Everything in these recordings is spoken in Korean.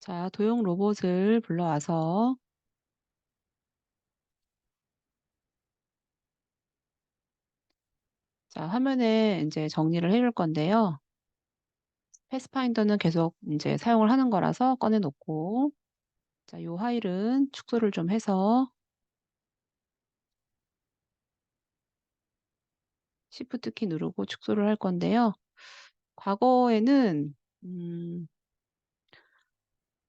자, 도형 로봇을 불러와서 자, 화면에 이제 정리를 해줄 건데요. 패스파인더는 계속 이제 사용을 하는 거라서 꺼내 놓고, 자, 요 파일은 축소를 좀 해서 Shift 키 누르고 축소를 할 건데요. 과거에는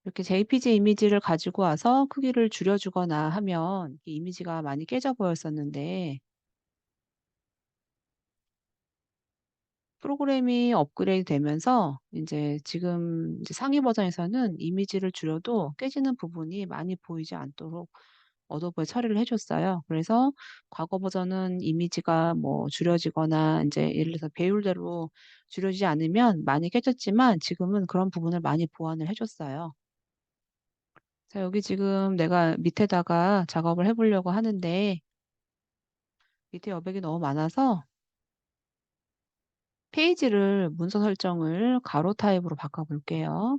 이렇게 JPG 이미지를 가지고 와서 크기를 줄여주거나 하면 이 이미지가 많이 깨져 보였었는데, 프로그램이 업그레이드 되면서 인제 지금 이제 상위 버전에서는 이미지를 줄여도 깨지는 부분이 많이 보이지 않도록 어도브에 처리를 해 줬어요. 그래서 과거 버전은 이미지가 뭐 줄여지거나 인제 예를 들어서 배율대로 줄여지지 않으면 많이 깨졌지만 지금은 그런 부분을 많이 보완을 해 줬어요. 자, 여기 지금 내가 밑에다가 작업을 해 보려고 하는데 밑에 여백이 너무 많아서 페이지를 문서 설정을 가로 타입으로 바꿔 볼게요.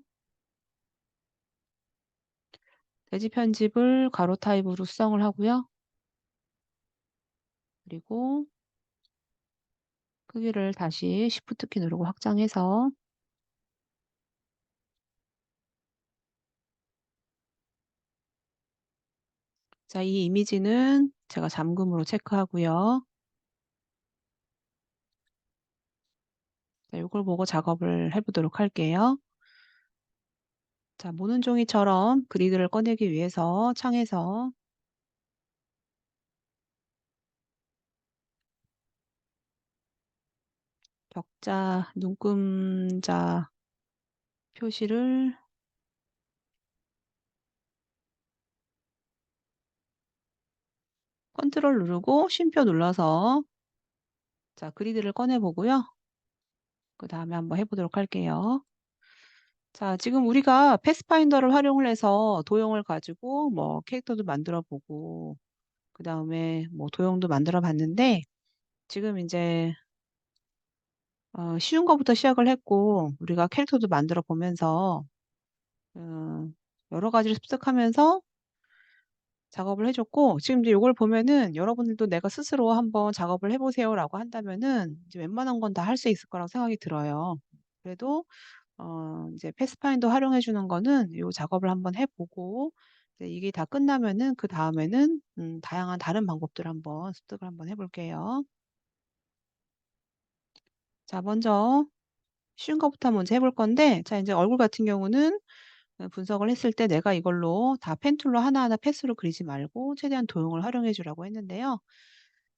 대지 편집을 가로 타입으로 수정을 하고요. 그리고 크기를 다시 Shift 키 누르고 확장해서 자, 이 이미지는 제가 잠금으로 체크하고요. 자, 요걸 보고 작업을 해 보도록 할게요. 자, 모는 종이처럼 그리드를 꺼내기 위해서 창에서 격자, 눈금자 표시를 컨트롤 누르고 쉼표 눌러서 자, 그리드를 꺼내 보고요. 그다음에 한번 해 보도록 할게요. 자, 지금 우리가 패스파인더를 활용을 해서 도형을 가지고 뭐 캐릭터도 만들어 보고 그다음에 뭐 도형도 만들어 봤는데 지금 인제 쉬운 거부터 시작을 했고 우리가 캐릭터도 만들어 보면서 어 여러 가지를 습득하면서 작업을 해 줬고 지금 이제 요걸 보면은 여러분들도 "내가 스스로 한번 작업을 해 보세요."라고 한다면은 이제 웬만한 건 다 할 수 있을 거라고 생각이 들어요. 그래도 이제 패스파인더 활용해 주는 거는 요 작업을 한번 해 보고 이제 이게 다 끝나면은 그다음에는 다양한 다른 방법들을 한번 습득을 한번 해 볼게요. 자, 먼저 쉬운 것부터 먼저 해볼 건데 자, 인제 얼굴 같은 경우는 분석을 했을 때 내가 이걸로 다 펜 툴로 하나하나 펜슬로 그리지 말고 최대한 도형을 활용해 주라고 했는데요.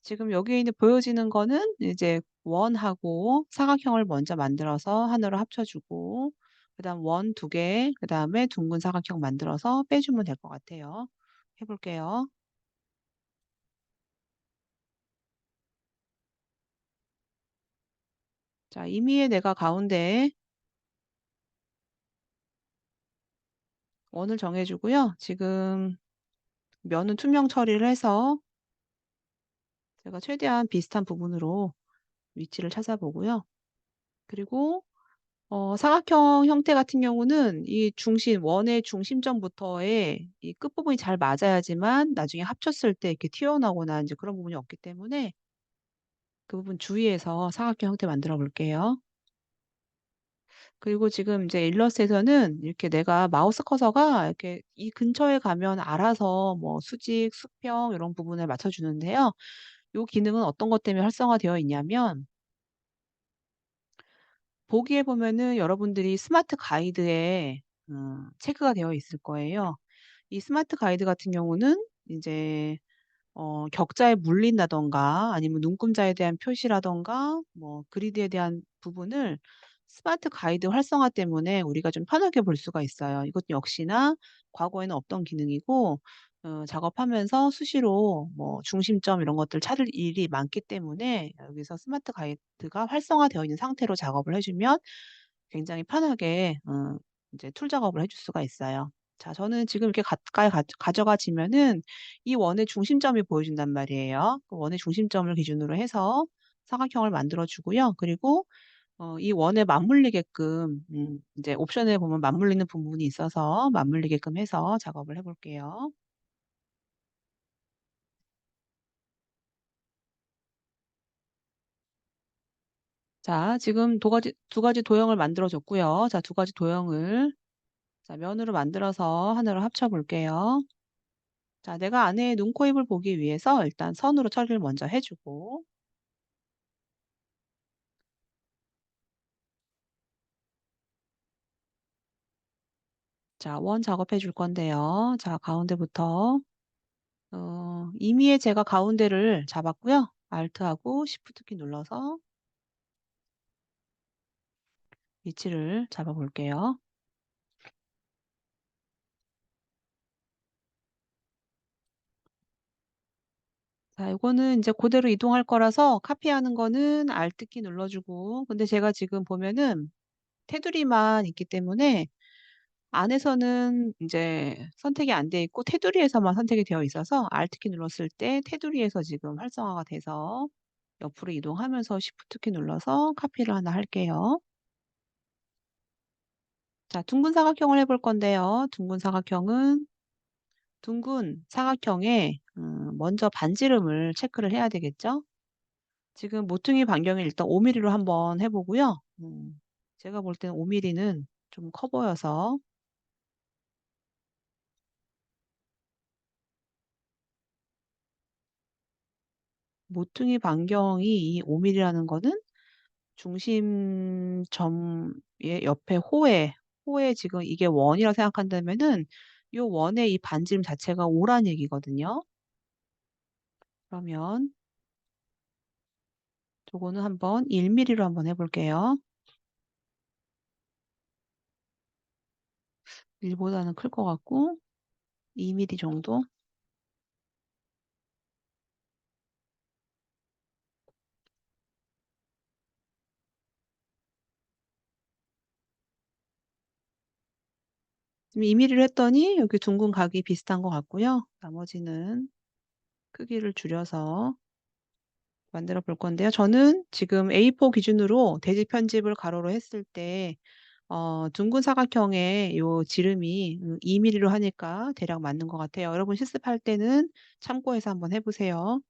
지금 여기에 있는 보여지는 거는 이제 원하고 사각형을 먼저 만들어서 하나로 합쳐 주고 그다음 원 두 개 그다음에 둥근 사각형 만들어서 빼 주면 될 것 같아요. 해 볼게요. 자, 임의의 내가 가운데에 원을 정해 주고요. 지금 면은 투명 처리를 해서 제가 최대한 비슷한 부분으로 위치를 찾아보고요. 그리고 사각형 형태 같은 경우는 이 중심 원의 중심점부터의 이 끝부분이 잘 맞아야지만 나중에 합쳤을 때 이렇게 튀어나오거나 인제 그런 부분이 없기 때문에 그 부분 주의해서 사각형 형태 만들어 볼게요. 그리고 지금 이제 일러스트에서는 이렇게 내가 마우스 커서가 이렇게 이 근처에 가면 알아서 뭐 수직, 수평 요런 부분을 맞춰 주는데요. 요 기능은 어떤 것 때문에 활성화되어 있냐면 보기에 보면은 여러분들이 스마트 가이드에 체크가 되어 있을 거예요. 이 스마트 가이드 같은 경우는 인제 격자에 물린다든가 아니면 눈금자에 대한 표시라든가 뭐 그리드에 대한 부분을 스마트 가이드 활성화 때문에 우리가 좀 편하게 볼 수가 있어요. 이것도 역시나 과거에는 없던 기능이고 작업하면서 수시로 뭐 중심점 이런 것들 찾을 일이 많기 때문에 여기서 스마트 가이드가 활성화되어 있는 상태로 작업을 해 주면 굉장히 편하게 인제 툴 작업을 해줄 수가 있어요. 자, 저는 지금 이렇게 가까이 가져가지면은 이 원의 중심점이 보여준단 말이에요. 그 원의 중심점을 기준으로 해서 사각형을 만들어 주고요. 그리고 이 원에 맞물리게끔 이제 옵션에 보면 맞물리는 부분이 있어서 맞물리게끔 해서 작업을 해 볼게요. 자, 지금 두 가지 도형을 만들어 줬고요. 자, 두 가지 도형을 자, 면으로 만들어서 하나로 합쳐 볼게요. 자, 내가 안에 눈, 코, 입을 보기 위해서 일단 선으로 처리를 먼저 해 주고 자, 원 작업해 줄 건데요. 자, 가운데부터 임의의 제가 가운데를 잡았고요. Alt하고 Shift 키 눌러서 위치를 잡아 볼게요. 자, 요거는 인제 고대로 이동할 거라서 카피하는 거는 Alt 키 눌러 주고 근데 제가 지금 보면은 테두리만 있기 때문에 안에서는 인제 선택이 안 돼 있고 테두리에서만 선택이 되어 있어서 Alt 키 눌렀을 때 테두리에서 지금 활성화가 돼서 옆으로 이동하면서 Shift 키 눌러서 카피를 하나 할게요. 자, 둥근 사각형을 해볼 건데요. 둥근 사각형에 먼저 반지름을 체크를 해야 되겠죠? 지금 모퉁이 반경을 일단 5 밀리로 한번 해 보고요. 제가 볼 때는 5 밀리는 좀 커 보여서 모퉁이 반경이 이 5 밀리라는 거는 중심점의 옆에 호에 지금 이게 원이라고 생각한다면은 요 원의 이 반지름 자체가 5 란 얘기거든요. 그러면 요거는 한번 1 밀리로 한번 해 볼게요. 1 보다는 클 것 같고 2 밀리 정도. 지금 2 밀리로 했더니 여기 둥근 각이 비슷한 것 같고요. 나머지는 크기를 줄여서 만들어 볼 건데요. 저는 지금 A4 기준으로 대지 편집을 가로로 했을 때 둥근 사각형의 요 지름이 2 밀리로 하니까 대략 맞는 것 같아요. 여러분 실습할 때는 참고해서 한번 해 보세요.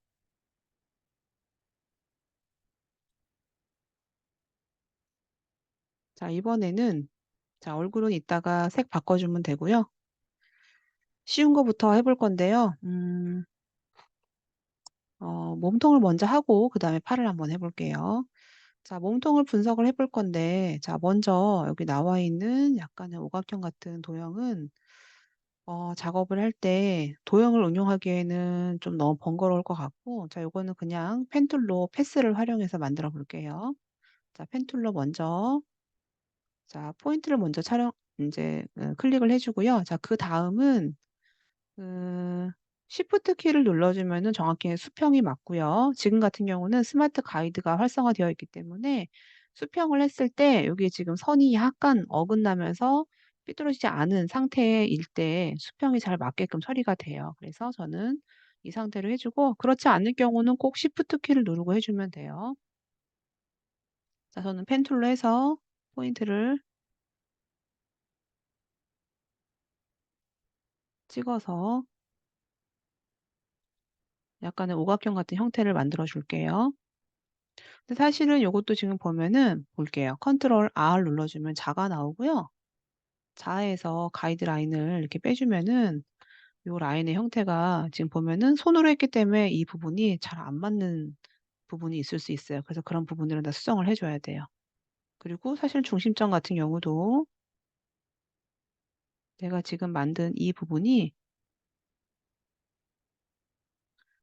자, 이번에는 자, 얼굴은 이따가 색 바꿔 주면 되고요. 쉬운 거부터 해볼 건데요. 몸통을 먼저 하고 그다음에 팔을 한번 해 볼게요. 자, 몸통을 분석을 해볼 건데 자, 먼저 여기 나와 있는 약간의 오각형 같은 도형은 작업을 할 때 도형을 응용하기에는 좀 너무 번거로울 것 같고 자, 요거는 그냥 펜 툴로 패스를 활용해서 만들어 볼게요. 자, 펜 툴로 먼저 자, 포인트를 먼저 촬영 인제 클릭을 해 주고요. 자, 그다음은 그 Shift 키를 눌러 주면은 정확히 수평이 맞고요. 지금 같은 경우는 스마트 가이드가 활성화되어 있기 때문에 수평을 했을 때 여기 지금 선이 약간 어긋나면서 삐뚤어지지 않은 상태일 때 수평이 잘 맞게끔 처리가 돼요. 그래서 저는 이 상태로 해 주고 그렇지 않을 경우는 꼭 Shift 키를 누르고 해 주면 돼요. 자, 저는 펜 툴로 해서 포인트를 찍어서 약간의 오각형 같은 형태를 만들어 줄게요. 근데 사실은 요것도 지금 보면은 볼게요. 컨트롤 R 눌러 주면 자가 나오고요. 자에서 가이드라인을 이렇게 빼 주면은 요 라인의 형태가 지금 보면은 손으로 했기 때문에 이 부분이 잘 안 맞는 부분이 있을 수 있어요. 그래서 그런 부분들은 다 수정을 해 줘야 돼요. 그리고 사실 중심점 같은 경우도 내가 지금 만든 이 부분이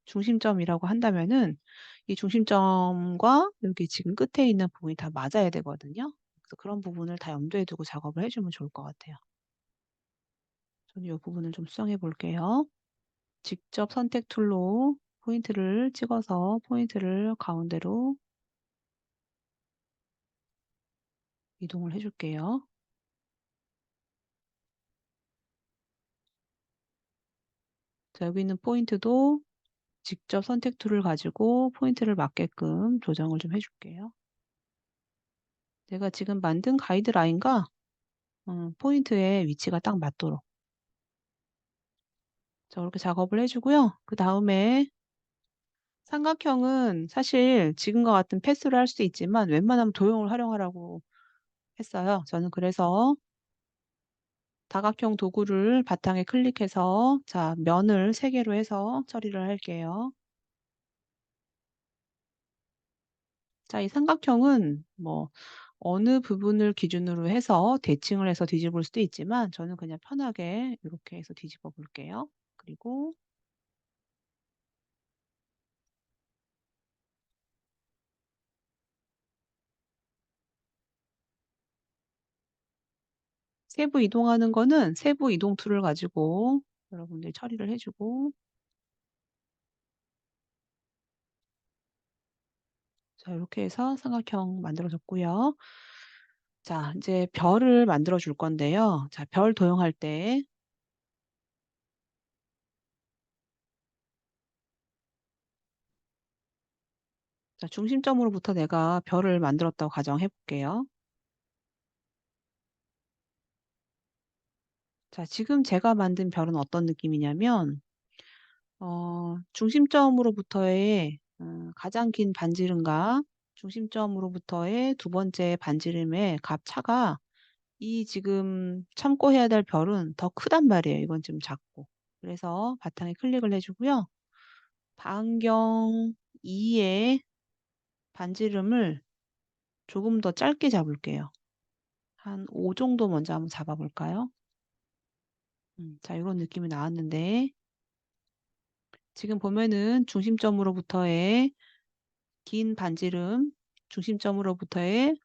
중심점이라고 한다면은 이 중심점과 여기 지금 끝에 있는 부분이 다 맞아야 되거든요. 그래서 그런 부분을 다 염두에 두고 작업을 해 주면 좋을 것 같아요. 저는 이 부분을 좀 수정해 볼게요. 직접 선택 툴로 포인트를 찍어서 포인트를 가운데로 이동을 해 줄게요. 자, 여기 있는 포인트도 직접 선택 툴을 가지고 포인트를 맞게끔 조정을 좀 해 줄게요. 내가 지금 만든 가이드라인과 포인트의 위치가 딱 맞도록 저렇게 작업을 해 주고요. 그다음에 삼각형은 사실 지금과 같은 패스를 할 수도 있지만 웬만하면 도형을 활용하라고 했어요. 저는 그래서 다각형 도구를 바탕에 클릭해서 자 면을 3 개로 해서 처리를 할게요. 자 이 삼각형은 뭐 어느 부분을 기준으로 해서 대칭을 해서 뒤집을 수도 있지만 저는 그냥 편하게 이렇게 해서 뒤집어 볼게요. 그리고 세부 이동하는 거는 세부 이동 툴을 가지고 여러분들이 처리를 해 주고 자 이렇게 해서 삼각형 만들어 줬고요. 자 인제 별을 만들어 줄 건데요. 자 별 도형할 때 자 중심점으로부터 내가 별을 만들었다고 가정해 볼게요. 자 지금 제가 만든 별은 어떤 느낌이냐면 중심점으로부터의 가장 긴 반지름과 중심점으로부터의 두 번째 반지름의 값 차가 이 지금 참고해야 될 별은 더 크단 말이에요. 이건 좀 작고. 그래서 바탕에 클릭을 해 주고요. 반경 2의 반지름을 조금 더 짧게 잡을게요. 한 5 정도 먼저 한번 잡아 볼까요? 자 요런 느낌이 나왔는데 지금 보면은 중심점으로부터의 긴 반지름, 중심점으로부터의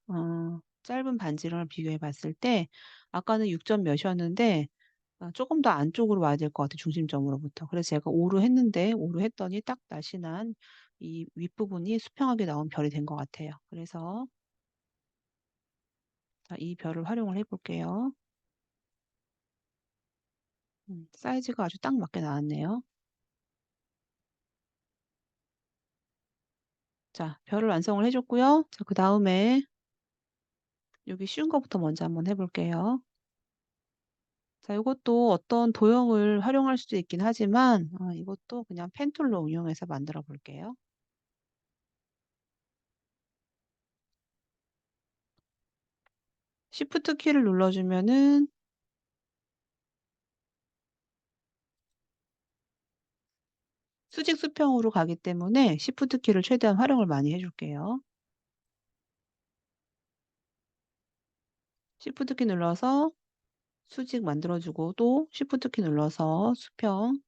짧은 반지름을 비교해 봤을 때 아까는 6점 몇이었는데 쪼금 더 안쪽으로 와야 될 것 같아요, 중심점으로부터. 그래서 제가 5로 했는데 5로 했더니 딱 날씬한 이 윗부분이 수평하게 나온 별이 된 것 같아요. 그래서 자 이 별을 활용을 해 볼게요. 사이즈가 아주 딱 맞게 나왔네요. 자 별을 완성을 해 줬고요. 자 그다음에 여기 쉬운 거부터 먼저 한번 해 볼게요. 자 요것도 어떤 도형을 활용할 수도 있긴 하지만 이것도 그냥 펜 툴로 응용해서 만들어 볼게요. Shift 키를 눌러 주면은 수직 수평으로 가기 때문에 Shift 키를 최대한 활용을 많이 해 줄게요. Shift 키 눌러서 수직 만들어 주고 또 Shift 키 눌러서 수평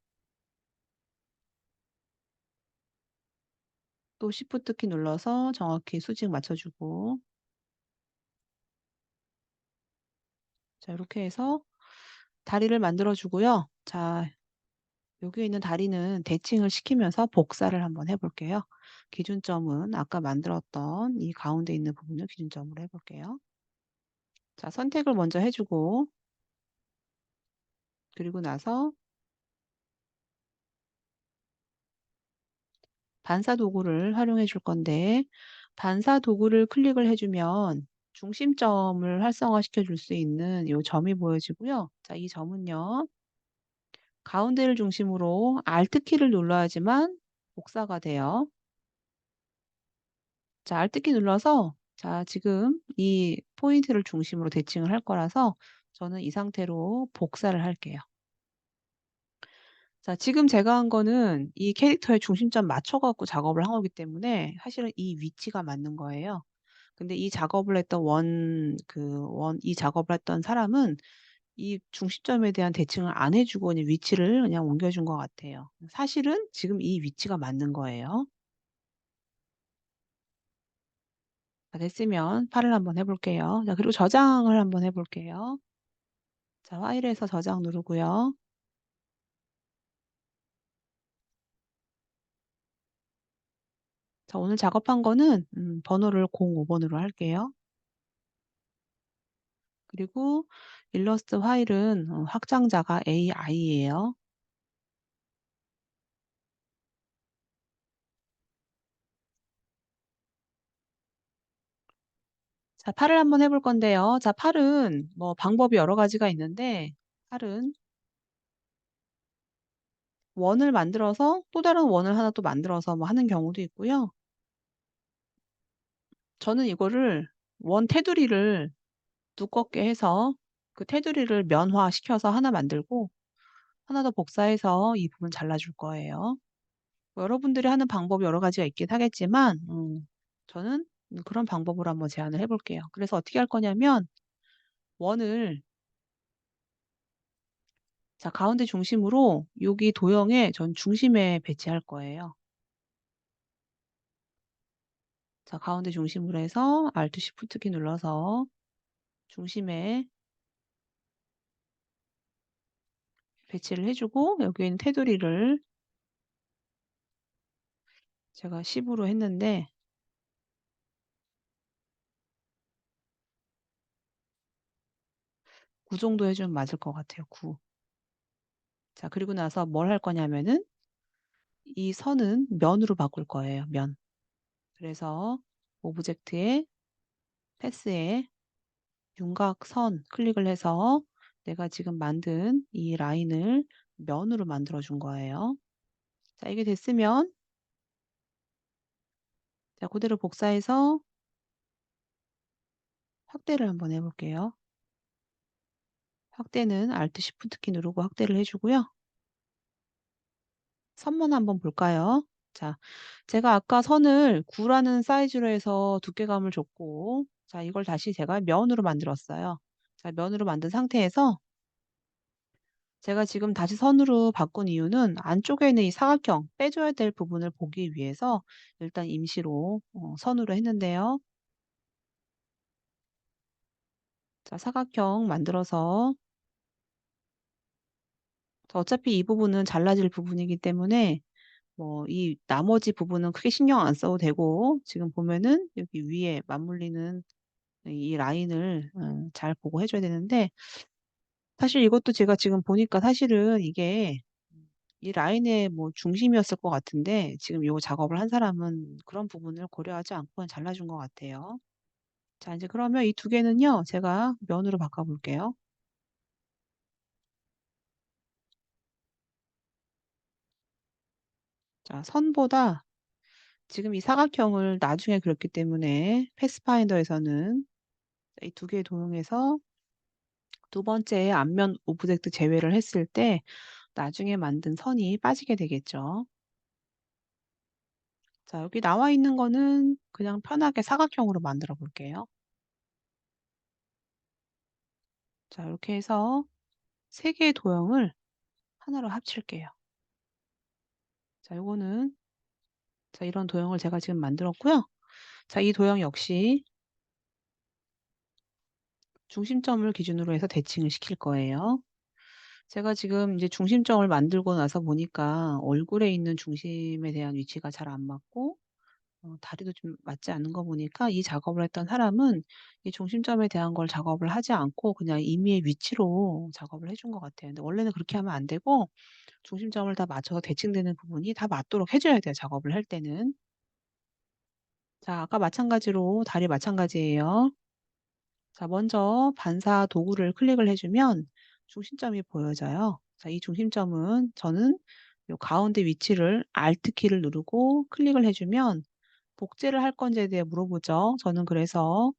또 Shift 키 눌러서 정확히 수직 맞춰 주고 자 이렇게 해서 다리를 만들어 주고요. 자 여기에 있는 다리는 대칭을 시키면서 복사를 한번 해 볼게요. 기준점은 아까 만들었던 이 가운데 있는 부분을 기준점으로 해 볼게요. 자 선택을 먼저 해 주고 그리고 나서 반사 도구를 활용해 줄 건데 반사 도구를 클릭을 해 주면 중심점을 활성화시켜 줄 수 있는 요 점이 보여지고요. 자 이 점은요. 가운데를 중심으로 Alt 키를 눌러야지만 복사가 돼요. 자 Alt 키 눌러서 자 지금 이 포인트를 중심으로 대칭을 할 거라서 저는 이 상태로 복사를 할게요. 자 지금 제가 한 거는 이 캐릭터의 중심점 맞춰 갖고 작업을 한 거기 때문에 사실은 이 위치가 맞는 거예요. 근데 이 작업을 했던 이 작업을 했던 사람은 이 중심점에 대한 대칭을 안 해 주고 그냥 위치를 그냥 옮겨 준 것 같아요. 사실은 지금 이 위치가 맞는 거예요. 자 됐으면 팔을 한번 해 볼게요. 자 그리고 저장을 한번 해 볼게요. 자 파일에서 저장 누르고요. 자 오늘 작업한 거는 번호를 05 번으로 할게요. 그리고 일러스트 파일은 확장자가 AI예요. 자, 팔을 한번 해볼 건데요. 자, 팔은 뭐 방법이 여러 가지가 있는데, 팔은 원을 만들어서 또 다른 원을 하나 또 만들어서 뭐 하는 경우도 있고요. 저는 이거를 원 테두리를 두껍게 해서 그 테두리를 면화시켜서 하나 만들고 하나 더 복사해서 이 부분 잘라줄 거예요. 뭐 여러분들이 하는 방법이 여러 가지가 있긴 하겠지만 저는 그런 방법으로 한번 제안을 해 볼게요. 그래서 어떻게 할 거냐면 원을 자, 가운데 중심으로 여기 도형의 전 중심에 배치할 거예요. 자, 가운데 중심으로 해서 Alt Shift 키 눌러서 중심에 배치를 해 주고 여기 있는 테두리를 제가 10 으로 했는데 9 정도 해 주면 맞을 것 같아요. 9. 자, 그리고 나서 뭘 할 거냐면은 이 선은 면으로 바꿀 거예요, 면. 그래서 오브젝트에 패스에 윤곽선 클릭을 해서 내가 지금 만든 이 라인을 면으로 만들어 준 거예요. 자, 이게 됐으면 자, 그대로 복사해서 확대를 한번 해 볼게요. 확대는 Alt Shift 키 누르고 확대를 해 주고요. 선만 한번 볼까요? 자, 제가 아까 선을 9 라는 사이즈로 해서 두께감을 줬고 자, 이걸 다시 제가 면으로 만들었어요. 자, 면으로 만든 상태에서 제가 지금 다시 선으로 바꾼 이유는 안쪽에 있는 이 사각형 빼줘야 될 부분을 보기 위해서 일단 임시로 선으로 했는데요. 자, 사각형 만들어서 어차피 이 부분은 잘라질 부분이기 때문에 뭐 이 나머지 부분은 크게 신경 안 써도 되고 지금 보면은 여기 위에 맞물리는 이 라인을 잘 보고 해 줘야 되는데 사실 이것도 제가 지금 보니까 사실은 이게 이 라인의 뭐 중심이었을 것 같은데 지금 요 작업을 한 사람은 그런 부분을 고려하지 않고 그냥 잘라 준 것 같아요. 자, 이제 그러면 이 두 개는요 제가 면으로 바꿔 볼게요. 자, 선보다 지금 이 사각형을 나중에 그렸기 때문에 패스파인더에서는 이 두 개 도용해서 두 번째 앞면 오브젝트 제외를 했을 때 나중에 만든 선이 빠지게 되겠죠. 자, 여기 나와 있는 거는 그냥 편하게 사각형으로 만들어 볼게요. 자, 이렇게 해서 세 개의 도형을 하나로 합칠게요. 자, 요거는 자, 이런 도형을 제가 지금 만들었고요. 자, 이 도형 역시 중심점을 기준으로 해서 대칭을 시킬 거예요. 제가 지금 이제 중심점을 만들고 나서 보니까 얼굴에 있는 중심에 대한 위치가 잘 안 맞고 다리도 좀 맞지 않는 거 보니까 이 작업을 했던 사람은 이 중심점에 대한 걸 작업을 하지 않고 그냥 임의의 위치로 작업을 해준 것 같아요. 근데 원래는 그렇게 하면 안 되고 중심점을 다 맞춰서 대칭되는 부분이 다 맞도록 해 줘야 돼요, 작업을 할 때는. 자, 아까 마찬가지로 다리 마찬가지예요. 자, 먼저 반사 도구를 클릭을 해 주면 중심점이 보여져요. 자, 이 중심점은 저는 요 가운데 위치를 Alt 키를 누르고 클릭을 해 주면 복제를 할 건지에 대해 물어보죠. 저는 그래서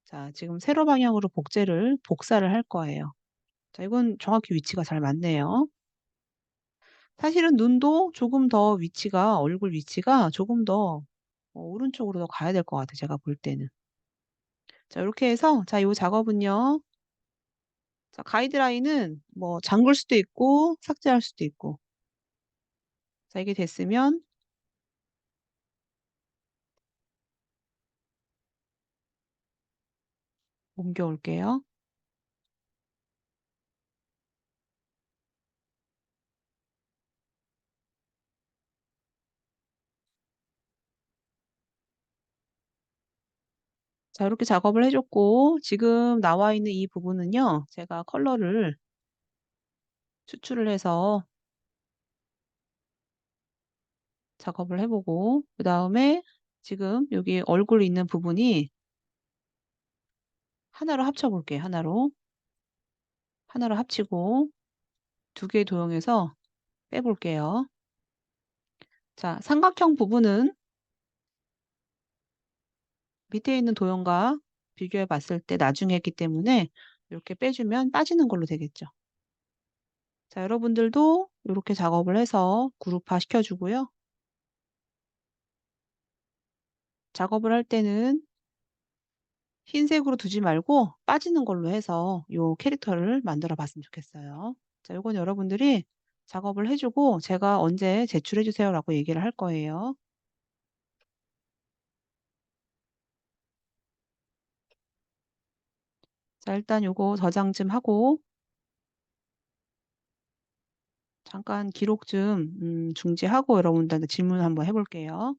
자, 지금 세로 방향으로 복사를 할 거예요. 자, 이건 정확히 위치가 잘 맞네요. 사실은 눈도 조금 더 위치가 얼굴 위치가 조금 더 오른쪽으로 더 가야 될 것 같아요, 제가 볼 때는. 자, 요렇게 해서 자, 요 작업은요. 자, 가이드라인은 뭐 잠글 수도 있고 삭제할 수도 있고. 자, 이게 됐으면 옮겨 올게요. 자, 이렇게 작업을 해 줬고 지금 나와 있는 이 부분은요. 제가 컬러를 추출을 해서 작업을 해 보고 그다음에 지금 여기 얼굴 있는 부분이 하나로 합쳐 볼게요, 하나로. 하나로 합치고 두 개의 도형에서 빼 볼게요. 자, 삼각형 부분은 밑에 있는 도형과 비교해 봤을 때 나중에 했기 때문에 이렇게 빼주면 빠지는 걸로 되겠죠. 자, 여러분들도 이렇게 작업을 해서 그룹화 시켜 주고요. 작업을 할 때는 흰색으로 두지 말고 빠지는 걸로 해서 요 캐릭터를 만들어 봤으면 좋겠어요. 자, 요건 여러분들이 작업을 해 주고 제가 "언제 제출해 주세요."라고 얘기를 할 거예요. 자, 일단 요거 저장 좀 하고 잠깐 기록 좀 중지하고 여러분들한테 질문 한번 해 볼게요.